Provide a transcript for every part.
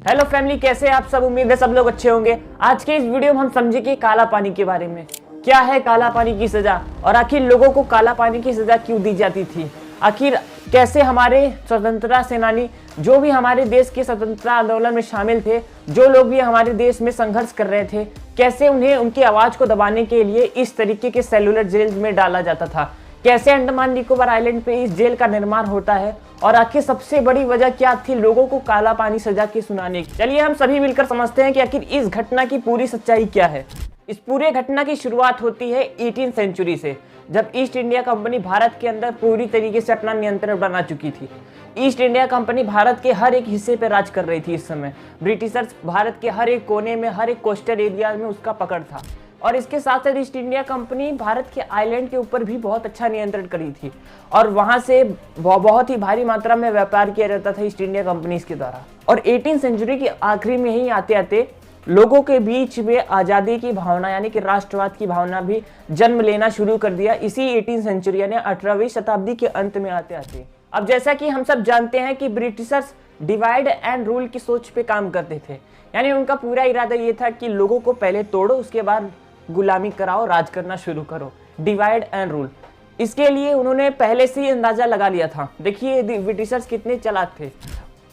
Hello family, कैसे हैं आप सब। उम्मीद है सब लोग अच्छे होंगे। आज के इस वीडियो में हम समझेंगे काला पानी के बारे में। क्या है काला पानी की सजा और आखिर लोगों को काला पानी की सजा क्यों दी जाती थी। आखिर कैसे हमारे स्वतंत्रता सेनानी, जो भी हमारे देश के स्वतंत्रता आंदोलन में शामिल थे, जो लोग भी हमारे देश में संघर्ष कर रहे थे, कैसे उन्हें उनकी आवाज को दबाने के लिए इस तरीके के सेलुलर जेल में डाला जाता था। कैसे अंडमान निकोबार आइलैंड पे इस जेल का निर्माण होता है और आखिर सबसे बड़ी वजह क्या थी लोगों को काला पानी सजा की सुनाने की। चलिए हम सभी मिलकर समझते हैं कि आखिर इस घटना की पूरी सच्चाई क्या है। इस पूरे घटना की शुरुआत होती है 18वीं सेंचुरी से, जब ईस्ट इंडिया कंपनी भारत के अंदर पूरी तरीके से अपना नियंत्रण बना चुकी थी। ईस्ट इंडिया कंपनी भारत के हर एक हिस्से पर राज कर रही थी। इस समय ब्रिटिशर्स भारत के हर एक कोने में, हर एक कोस्टल एरिया में उसका पकड़ था। और इसके साथ साथ ईस्ट इंडिया कंपनी भारत के आइलैंड के ऊपर भी बहुत अच्छा नियंत्रण करी थी और वहां से बहुत ही भारी मात्रा में व्यापार किया जाता था ईस्ट इंडिया कंपनी के द्वारा। और 18वीं सेंचुरी के आखिरी में ही आते आते लोगों के बीच में आज़ादी की भावना यानी कि राष्ट्रवाद की भावना भी जन्म लेना शुरू कर दिया इसी 18वीं सेंचुरी यानी 18वीं शताब्दी के अंत में आते आते। अब जैसा कि हम सब जानते हैं कि ब्रिटिशर्स डिवाइड एंड रूल की सोच पे काम करते थे, यानी उनका पूरा इरादा ये था कि लोगों को पहले तोड़ो, उसके बाद गुलामी कराओ, राज करना शुरू करो, डिवाइड एंड रूल। इसके लिए उन्होंने पहले से ही अंदाजा लगा लिया था। देखिए ब्रिटिशर्स कितने चालाक थे,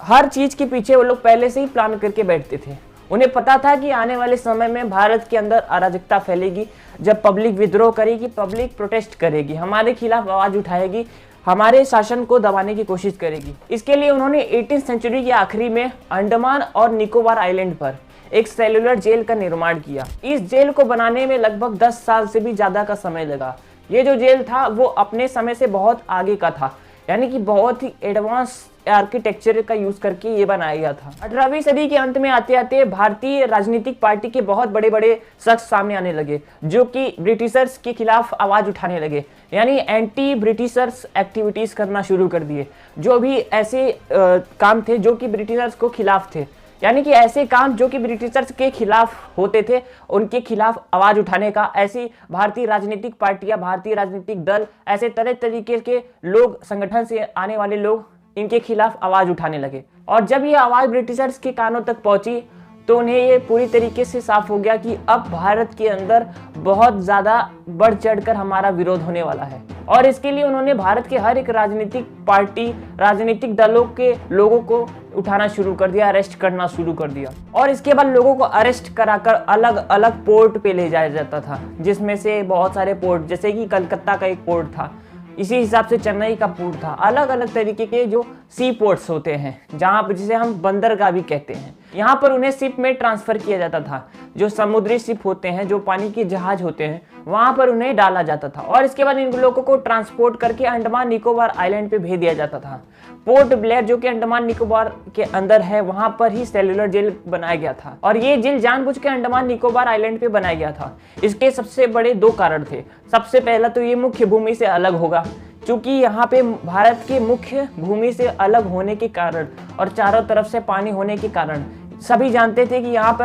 हर चीज के पीछे वो लोग पहले से ही प्लान करके बैठते थे। उन्हें पता था कि आने वाले समय में भारत के अंदर अराजकता फैलेगी, जब पब्लिक विद्रोह करेगी, पब्लिक प्रोटेस्ट करेगी, हमारे खिलाफ आवाज उठाएगी, हमारे शासन को दबाने की कोशिश करेगी। इसके लिए उन्होंने 18वीं सेंचुरी के आखिरी में अंडमान और निकोबार आइलैंड पर एक सेलुलर जेल का निर्माण किया। इस जेल को बनाने में लगभग 10 साल से भी ज्यादा का समय लगा। ये जो जेल था वो अपने समय से बहुत आगे का था, यानी कि बहुत ही एडवांस आर्किटेक्चर का यूज करके ये बनाया गया था। 18वीं सदी के अंत में आते आते भारतीय राजनीतिक पार्टी के बहुत बड़े बड़े शख्स सामने आने लगे, जो कि ब्रिटिशर्स के खिलाफ आवाज उठाने लगे, यानी एंटी ब्रिटिशर्स एक्टिविटीज करना शुरू कर दिए। जो भी ऐसे काम थे जो कि ब्रिटिशर्स को खिलाफ थे, यानी कि ऐसे काम जो कि ब्रिटिशर्स के खिलाफ होते थे, उनके खिलाफ आवाज उठाने का ऐसी भारतीय राजनीतिक पार्टियां, भारतीय राजनीतिक दल, ऐसे तरह तरीके के लोग, संगठन से आने वाले लोग इनके खिलाफ आवाज उठाने लगे। और जब ये आवाज ब्रिटिशर्स के कानों तक पहुंची तो उन्हें ये पूरी तरीके से साफ हो गया कि अब भारत के अंदर बहुत ज्यादा बढ़ चढ़कर हमारा विरोध होने वाला है। और इसके लिए उन्होंने भारत के हर एक राजनीतिक पार्टी, राजनीतिक दलों के लोगों को उठाना शुरू कर दिया, अरेस्ट करना शुरू कर दिया। और इसके बाद लोगों को अरेस्ट कराकर अलग अलग पोर्ट पे ले जाया जाता था, जिसमें से बहुत सारे पोर्ट, जैसे कि कलकत्ता का एक पोर्ट था, इसी हिसाब से चेन्नई का पोर्ट था, अलग अलग तरीके के जो सी पोर्ट्स होते हैं, जहाँ पर जिसे हम बंदरगाह भी कहते हैं, यहाँ पर उन्हें शिप में ट्रांसफर किया जाता था। जो समुद्री शिप होते हैं, जो पानी के जहाज होते हैं, वहां पर उन्हें डाला जाता था और इसके बाद इन लोगों को ट्रांसपोर्ट करके अंडमान निकोबार आइलैंड पे भेज दिया जाता था। पोर्ट ब्लेयर, जो कि अंडमान निकोबार के अंदर है, वहां पर ही सेलुलर जेल बनाया गया था और ये जेल जानबूझ के अंडमान निकोबार आइलैंड पे बनाया गया था। इसके सबसे बड़े 2 कारण थे। सबसे पहला तो ये मुख्य भूमि से अलग होगा, क्योंकि यहाँ पे भारत के मुख्य भूमि से अलग होने के कारण और चारों तरफ से पानी होने के कारण सभी जानते थे कि यहाँ पे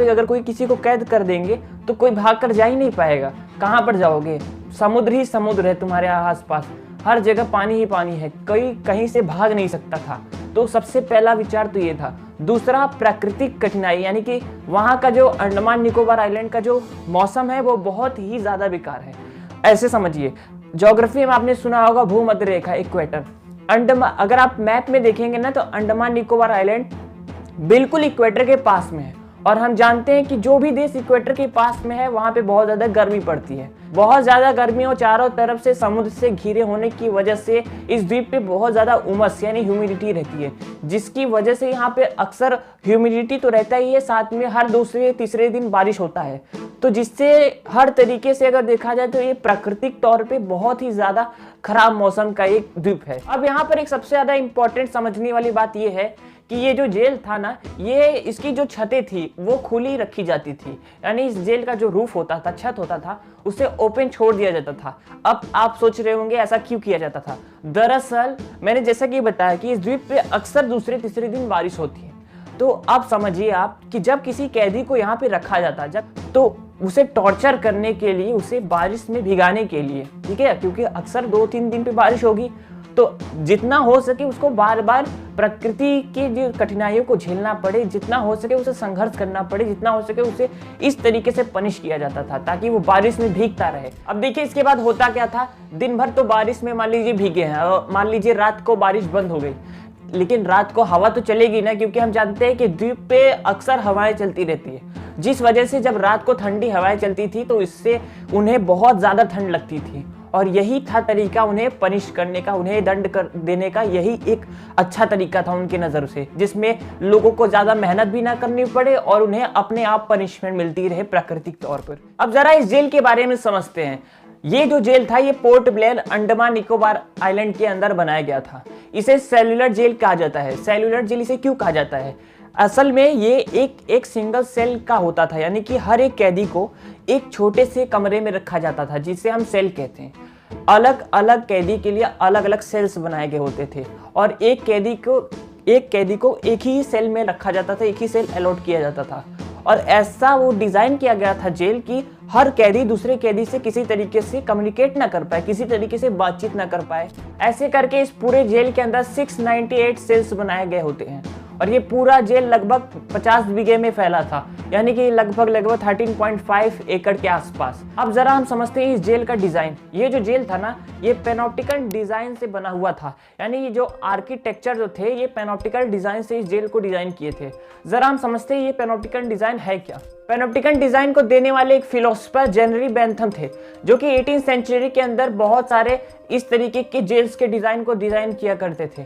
अगर कोई किसी को कैद कर देंगे तो कोई भाग कर जा ही नहीं पाएगा। कहाँ पर जाओगे, समुद्र ही समुद्र है तुम्हारे आसपास, हर जगह पानी ही पानी है, कोई कहीं से भाग नहीं सकता था। तो सबसे पहला विचार तो ये था। दूसरा, प्राकृतिक कठिनाई, यानी कि वहाँ का जो अंडमान निकोबार आइलैंड का जो मौसम है वो बहुत ही ज्यादा बेकार है। ऐसे समझिए, ज्योग्राफी में आपने सुना होगा भूमध्य रेखा, इक्वेटर। अगर आप मैप में देखेंगे ना तो अंडमान निकोबार आइलैंड बिल्कुल इक्वेटर के पास में है और हम जानते हैं कि जो भी देश इक्वेटर के पास में है वहां पे बहुत ज्यादा गर्मी पड़ती है। बहुत ज्यादा गर्मी और चारों तरफ से समुद्र से घिरे होने की वजह से इस द्वीप पे बहुत ज्यादा उमस यानी ह्यूमिडिटी रहती है, जिसकी वजह से यहाँ पे अक्सर ह्यूमिडिटी तो रहता ही है, साथ में हर दूसरे तीसरे दिन बारिश होता है। तो जिससे हर तरीके से अगर देखा जाए तो ये प्राकृतिक तौर पे बहुत ही ज्यादा खराब मौसम का एक द्वीप है। अब यहाँ पर एक सबसे ज्यादा इंपॉर्टेंट समझने वाली बात ये है कि ये जो जेल था ना, ये इसकी जो छतें थी वो खुली रखी जाती थी, यानी इस जेल का जो रूफ होता था, छत होता था, उसे ओपन छोड़ दिया जाता था। अब आप सोच रहे होंगे ऐसा क्यों किया जाता था। दरअसल मैंने जैसा कि बताया कि इस द्वीप पे अक्सर दूसरे तीसरे दिन बारिश होती है। तो अब समझिए आप कि जब किसी कैदी को यहाँ पे रखा जाता जब तो उसे टॉर्चर करने के लिए, उसे बारिश में भिगाने के लिए, ठीक है, क्योंकि अक्सर 2-3 दिन पे बारिश होगी, तो जितना हो सके उसको बार बार प्रकृति की जो कठिनाइयों को झेलना पड़े, जितना हो सके उसे संघर्ष करना पड़े, जितना हो सके उसे इस तरीके से पनिश किया जाता था ताकि वो बारिश में भीगता रहे। अब देखिए इसके बाद होता क्या था, दिन भर तो बारिश में मान लीजिए भीगे हैं और मान लीजिए रात को बारिश बंद हो गई, लेकिन रात को हवा तो चलेगी ना, क्योंकि हम जानते हैं कि द्वीप पे अक्सर हवाएं चलती रहती है, जिस वजह से जब रात को ठंडी हवाएं चलती थी तो इससे उन्हें बहुत ज़्यादा ठंड लगती थी। और यही था तरीका उन्हें पनिश करने का, उन्हें दंड कर देने का, यही एक अच्छा तरीका था उनकी नज़र से, जिसमें लोगों को ज़्यादा मेहनत भी ना करनी पड़े और उन्हें अपने आप पनिशमेंट मिलती रहे प्राकृतिक तौर पर। अब ज़रा इस जेल के बारे में समझते हैं। ये जो जेल था ये port Blair Andaman Nicobar island के अंदर बनाया गया था। इसे सेल्युलर जेल कहा जाता है। सेल्युलर जेल इसे क्यों कहा जाता है? असल में ये एक सिंगल सेल का होता था, यानी कि हर एक कैदी को एक छोटे से कमरे में रखा जाता था, जिसे हम सेल कहते हैं। अलग अलग कैदी के लिए अलग अलग सेल्स बनाए गए होते थे और एक कैदी को एक ही सेल में रखा जाता था, एक ही सेल अलॉट किया जाता था। और ऐसा वो डिज़ाइन किया गया था जेल की हर कैदी दूसरे कैदी से किसी तरीके से कम्युनिकेट ना कर पाए, किसी तरीके से बातचीत ना कर पाए। ऐसे करके इस पूरे जेल के अंदर 698 सेल्स बनाए गए होते हैं और ये पूरा जेल लगभग 50 बीघे में फैला था, यानी कि लगभग 13.5 एकड़ के आसपास। अब जरा हम समझते हैं इस जेल का डिज़ाइन। ये जो जेल था ना, ये पैनोप्टिकल डिज़ाइन से बना हुआ था, यानी ये जो आर्किटेक्चर जो थे ये पैनोप्टिकल डिज़ाइन से इस जेल को डिज़ाइन किए थे। जरा हम समझते हैं ये पैनोप्टिकल डिज़ाइन है क्या। पैनोप्टिकल डिज़ाइन को देने वाले एक फिलोसफर जेनरी बेंथम थे, जो कि 18वीं सेंचुरी के अंदर बहुत सारे इस तरीके के जेल्स के डिज़ाइन को डिज़ाइन किया करते थे।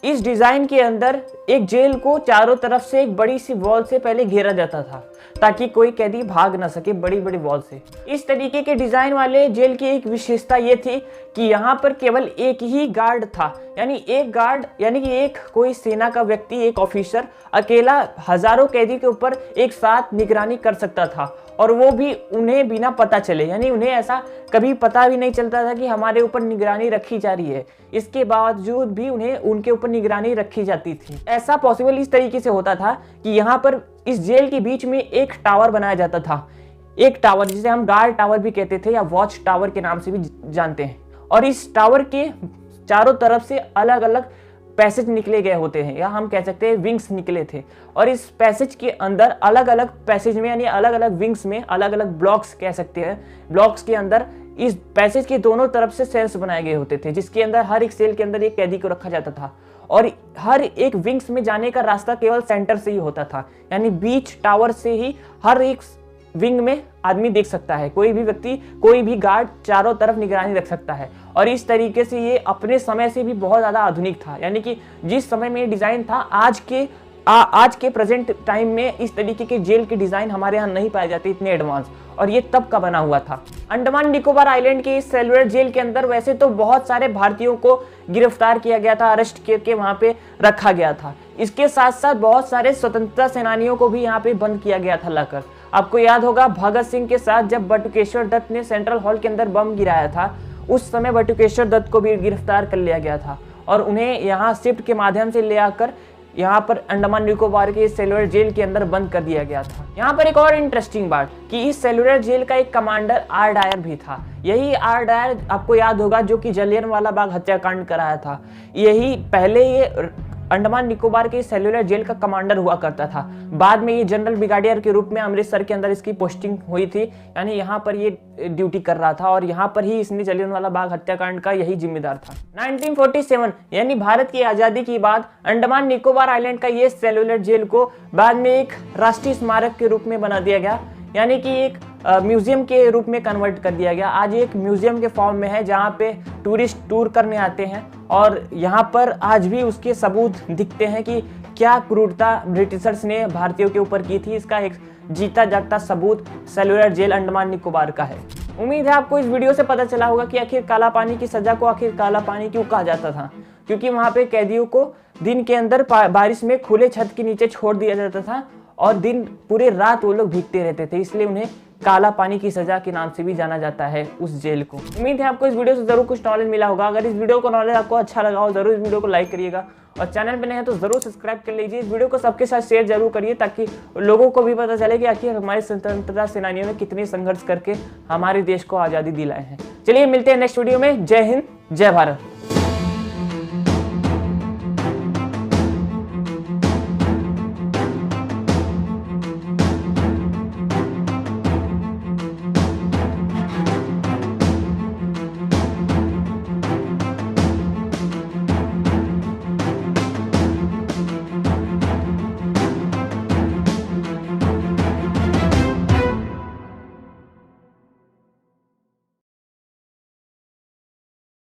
इस डिज़ाइन के अंदर एक जेल को चारों तरफ से एक बड़ी सी वॉल से पहले घेरा जाता था ताकि कोई कैदी भाग ना सके बड़ी बड़ी वॉल से। इस तरीके के डिज़ाइन वाले जेल की एक विशेषता ये थी कि यहाँ पर केवल एक ही गार्ड था, यानी एक गार्ड, यानी कि एक कोई सेना का व्यक्ति, एक ऑफिसर अकेला हजारों कैदी के ऊपर एक साथ निगरानी कर सकता था, और वो भी उन्हें बिना पता चले, यानी उन्हें ऐसा कभी पता भी नहीं चलता था कि हमारे ऊपर निगरानी रखी जा रही है। इसके बावजूद भी उन्हें उनके ऊपर निगरानी रखी जाती थी। ऐसा पॉसिबल इस तरीके से होता था कि यहाँ पर इस जेल के बीच में एक टावर बनाया जाता था, एक टावर जिसे हम गार्ड टावर भी कहते थे या वॉच टावर के नाम से भी जानते हैं। और इस टावर के चारों तरफ से अलग अलग पैसेज निकले गए होते हैं, या हम कह सकते हैं विंग्स निकले थे। और इस पैसेज के अंदर अलग अलग पैसेज में, यानी अलग अलग विंग्स में अलग अलग ब्लॉक्स कह सकते हैं, ब्लॉक्स के अंदर इस पैसेज के दोनों तरफ से सेल्स बनाए गए होते थे, जिसके अंदर हर एक सेल के अंदर एक कैदी को रखा जाता था। और हर एक विंग्स में जाने का रास्ता केवल सेंटर से ही होता था, यानी बीच टावर से ही हर एक विंग में आदमी देख सकता है, कोई भी व्यक्ति, कोई भी गार्ड चारों तरफ निगरानी रख सकता है। और इस तरीके से ये अपने समय से भी बहुत ज़्यादा आधुनिक था, यानी कि जिस समय में ये डिज़ाइन था आज के प्रेजेंट टाइम में इस तरीके के जेल के डिज़ाइन हमारे यहाँ नहीं पाए जाते इतने एडवांस, और ये तब का बना हुआ था। अंडमान निकोबार आइलैंड के इस सेल्युलर जेल के अंदर वैसे तो बहुत सारे भारतीयों को गिरफ्तार किया गया था, अरेस्ट करके वहाँ पे रखा गया था। इसके साथ साथ बहुत सारे स्वतंत्रता सेनानियों को भी यहाँ पे बंद किया गया था लाकर। आपको याद होगा भगत सिंह के साथ जब बटुकेश्वर दत्त ने सेंट्रल हॉल के अंदर बम गिराया था, उस समय बटुकेश्वर दत्त को भी गिरफ्तार कर लिया गया था और उन्हें यहाँ शिफ्ट के माध्यम से ले आकर यहाँ पर अंडमान निकोबार के सेल्युलर जेल के अंदर बंद कर दिया गया था। यहाँ पर एक और इंटरेस्टिंग बात कि इस सेल्युलर जेल का एक कमांडर आर डायर भी था। यही आर डायर आपको याद होगा जो कि जलियांवाला बाग हत्याकांड कराया था। यही पहले ये अंडमान निकोबार के सेल्युलर जेल का कमांडर हुआ करता था। बाद में ये जनरल ब्रिगेडियर के रूप में अमृतसर के अंदर इसकी पोस्टिंग हुई थी, यानी यहाँ पर ये ड्यूटी कर रहा था और यहाँ पर ही इसने जलियांवाला बाग हत्याकांड का यही जिम्मेदार था। 1947 यानी भारत की आज़ादी के बाद अंडमान निकोबार आइलैंड का ये सेल्युलर जेल को बाद में एक राष्ट्रीय स्मारक के रूप में बना दिया गया, यानी कि एक म्यूजियम के रूप में कन्वर्ट कर दिया गया। आज एक म्यूजियम के फॉर्म में है जहाँ पे टूरिस्ट टूर करने आते हैं और यहाँ पर आज भी उसके सबूत दिखते हैं कि क्या क्रूरता ब्रिटिशर्स ने भारतीयों के ऊपर की थी। इसका एक जीता जागता सबूत सेल्युलर जेल अंडमान निकोबार का है। उम्मीद है आपको इस वीडियो से पता चला होगा कि आखिर काला पानी की सजा को आखिर काला पानी क्यों कहा जाता था, क्योंकि वहाँ पे कैदियों को दिन के अंदर बारिश में खुले छत के नीचे छोड़ दिया जाता था और दिन पूरे रात वो लोग भीगते रहते थे, इसलिए उन्हें काला पानी की सजा के नाम से भी जाना जाता है उस जेल को। उम्मीद है आपको इस वीडियो से जरूर कुछ नॉलेज मिला होगा। अगर इस वीडियो को नॉलेज आपको अच्छा लगा हो जरूर इस वीडियो को लाइक करिएगा और चैनल पे नए हैं तो जरूर सब्सक्राइब कर लीजिए। इस वीडियो को सबके साथ शेयर जरूर करिए ताकि लोगों को भी पता चले कि आखिर हमारे स्वतंत्रता सेनानियों ने कितने संघर्ष करके हमारे देश को आज़ादी दिलाए हैं। चलिए मिलते हैं नेक्स्ट वीडियो में। जय हिंद, जय भारत।